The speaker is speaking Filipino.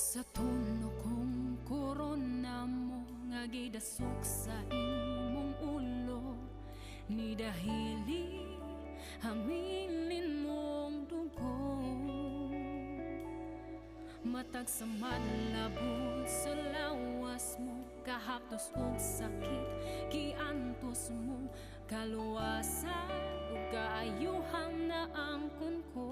Sa tuno kong korona mo nga gidasok sa imong ulo, ni dahili hamilin mong dugo. Matag sa madlabot sa lawas mo, kahaptos og sakit giantos mo, kaluwasan ug kaayuhan na angkon ko.